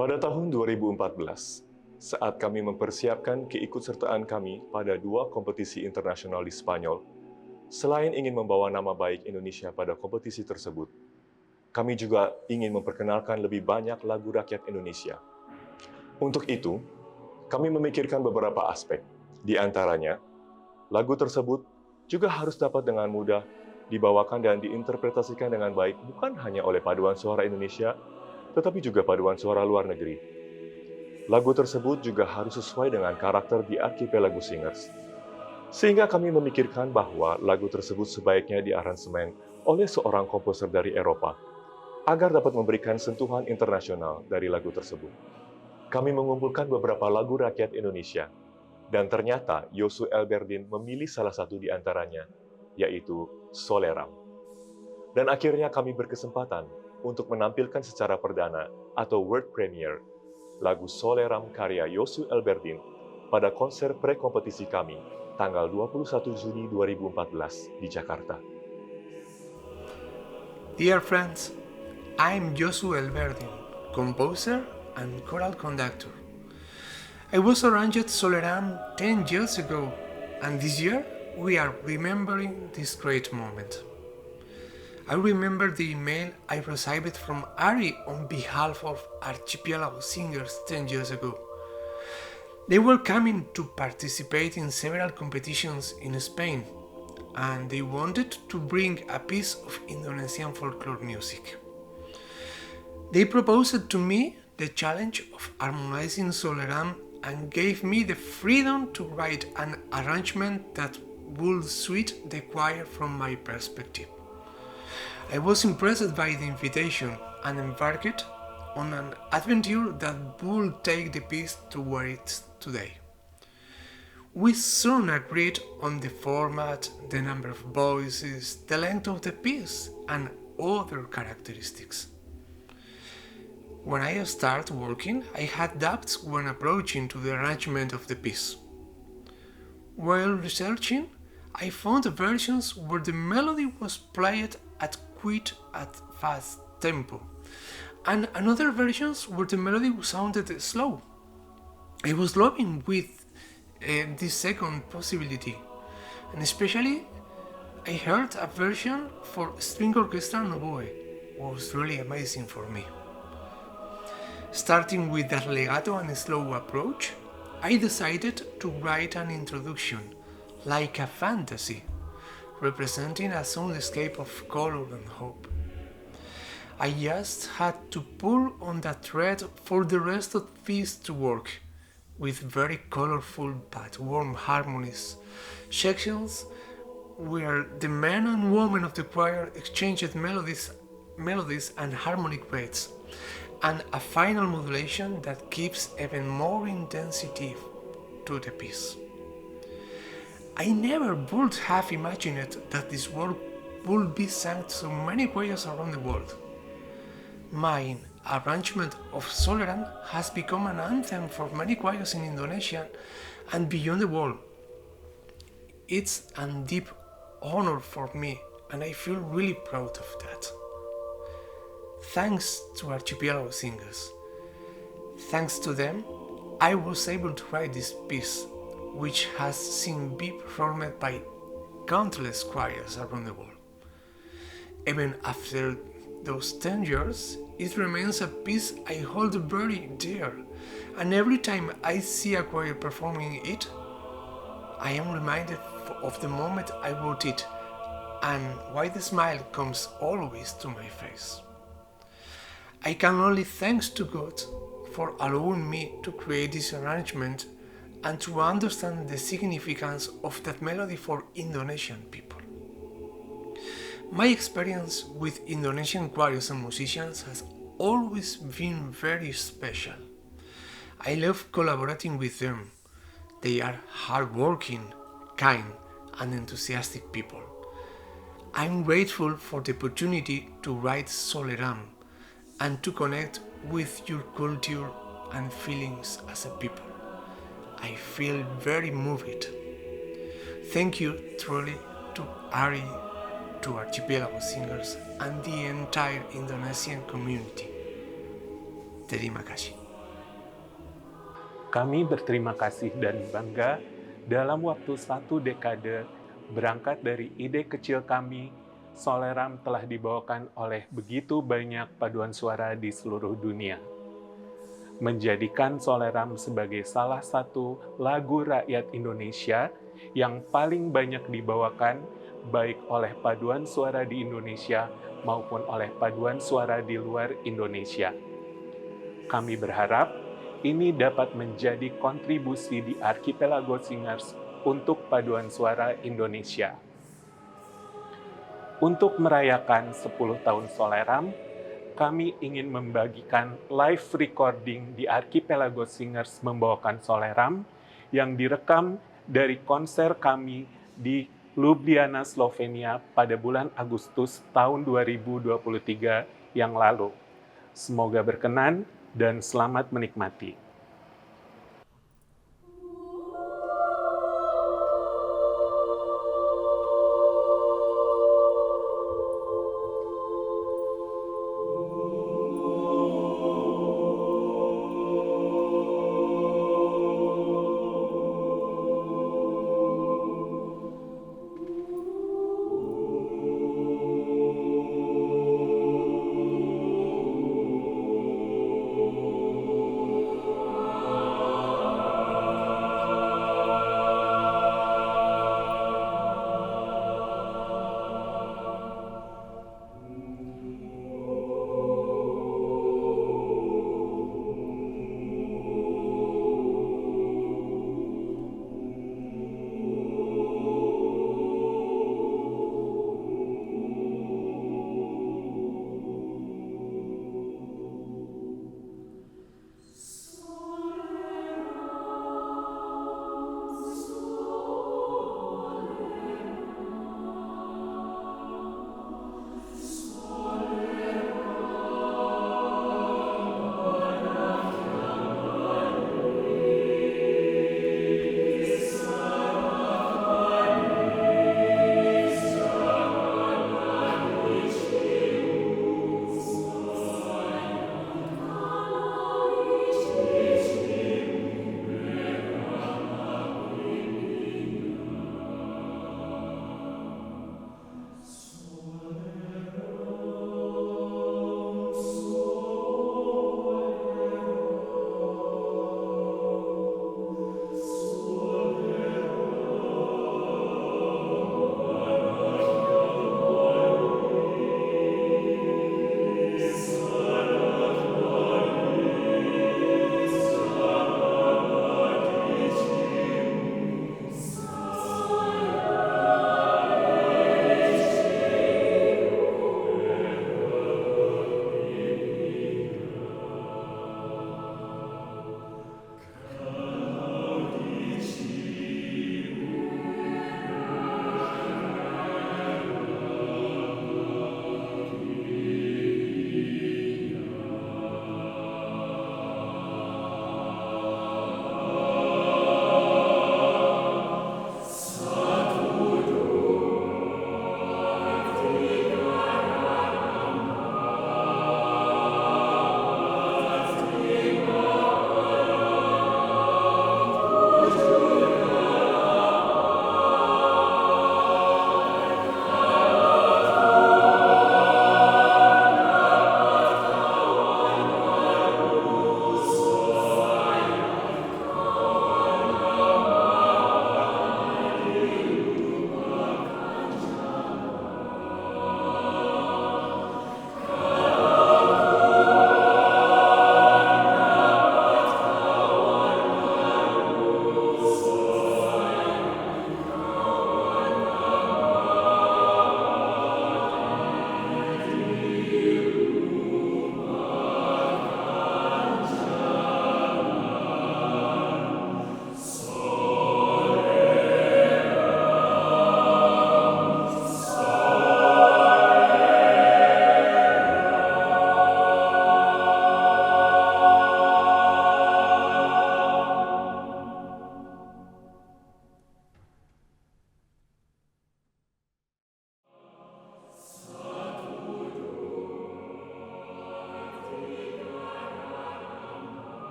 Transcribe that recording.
Pada tahun 2014, saat kami mempersiapkan keikutsertaan kami pada dua kompetisi internasional di Spanyol, selain ingin membawa nama baik Indonesia pada kompetisi tersebut, kami juga ingin memperkenalkan lebih banyak lagu rakyat Indonesia. Untuk itu, kami memikirkan beberapa aspek. Di antaranya, lagu tersebut juga harus dapat dengan mudah dibawakan dan diinterpretasikan dengan baik bukan hanya oleh paduan suara Indonesia, tetapi juga paduan suara luar negeri. Lagu tersebut juga harus sesuai dengan karakter di Archipelago Singers. Sehingga kami memikirkan bahwa lagu tersebut sebaiknya diaransemen oleh seorang komposer dari Eropa, agar dapat memberikan sentuhan internasional dari lagu tersebut. Kami mengumpulkan beberapa lagu rakyat Indonesia, dan ternyata Yosu Elberdin memilih salah satu di antaranya, yaitu Soleram. Dan akhirnya kami berkesempatan untuk menampilkan secara perdana atau world premiere lagu Soleram karya Yosu Elberdin pada konser pre-kompetisi kami tanggal 21 Juni 2014 di Jakarta. Dear friends, I'm Josu Elberdin, composer and choral conductor. I was arranged Soleram 10 years ago, and this year we are remembering this great moment. I remember the email I received from Ari on behalf of Archipelago Singers 10 years ago. They were coming to participate in several competitions in Spain, and they wanted to bring a piece of Indonesian folklore music. They proposed to me the challenge of harmonizing Soleram and gave me the freedom to write an arrangement that would suit the choir from my perspective. I was impressed by the invitation and embarked on an adventure that would take the piece to where it's today. We soon agreed on the format, the number of voices, the length of the piece, and other characteristics. When I started working, I had doubts when approaching to the arrangement of the piece. While researching, I found versions where the melody was played at fast tempo, and another versions where the melody sounded slow. I was loving with this second possibility, and especially I heard a version for string orchestra and oboe. It was really amazing for me. Starting with that legato and slow approach, I decided to write an introduction, like a fantasy, representing a soundscape of color and hope. I just had to pull on that thread for the rest of the piece to work, with very colorful but warm harmonies, sections where the men and women of the choir exchanged melodies and harmonic beats, and a final modulation that gives even more intensity to the piece. I never would have imagined that this work would be sung to so many choirs around the world. My arrangement of Soleram has become an anthem for many choirs in Indonesia and beyond the world. It's a deep honor for me, and I feel really proud of that. Thanks to Archipelago Singers. Thanks to them, I was able to write this piece, which has since been performed by countless choirs around the world. Even after those 10 years, it remains a piece I hold very dear, and every time I see a choir performing it, I am reminded of the moment I wrote it, and why the smile comes always to my face. I can only thanks to God for allowing me to create this arrangement and to understand the significance of that melody for Indonesian people. My experience with Indonesian choirs and musicians has always been very special. I love collaborating with them. They are hardworking, kind, and enthusiastic people. I'm grateful for the opportunity to write Soleram and to connect with your culture and feelings as a people. I feel very moved. Thank you truly to Ari, to Archipelago Singers, and the entire Indonesian community. Terima kasih. Kami berterima kasih dan bangga dalam waktu 1 dekade berangkat dari ide kecil kami, Soleram telah dibawakan oleh begitu banyak paduan suara di seluruh dunia. Menjadikan Soleram sebagai salah satu lagu rakyat Indonesia yang paling banyak dibawakan baik oleh paduan suara di Indonesia maupun oleh paduan suara di luar Indonesia. Kami berharap ini dapat menjadi kontribusi di Archipelago Singers untuk paduan suara Indonesia. Untuk merayakan 10 tahun Soleram, kami ingin membagikan live recording di Archipelago Singers membawakan Soleram yang direkam dari konser kami di Ljubljana, Slovenia pada bulan Agustus tahun 2023 yang lalu. Semoga berkenan dan selamat menikmati.